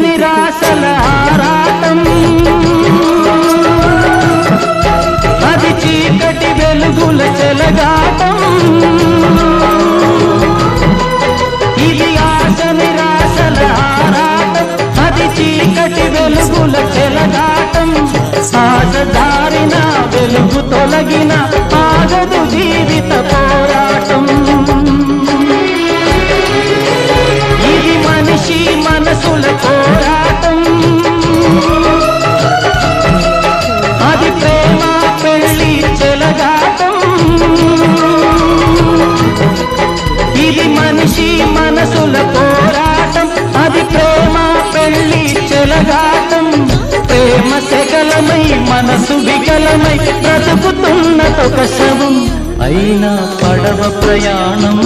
నిరాశల ఆరాటం అది చీకటి వెలుగుల చెలగాటం ఇది ఆశ నిరాశల ఆరాటం అది చీకటి వెలుగుల చెలగాటం ఆశ దారిన వెలుగు తొలగిన ఆగదు జీవిత పోరాటం ఇది మనిషి మనసుల పోరాటం అది ప్రేమ పెళ్లి చెలగాటం ఇది మనిషి మనసుల పోరాటం అది ప్రేమ పెళ్లి చెలగాటం ప్రేమ సెగలమై మనసు వికలమై బ్రతుకుతున్నదొక శవం అయినా పడవ ప్రయాణం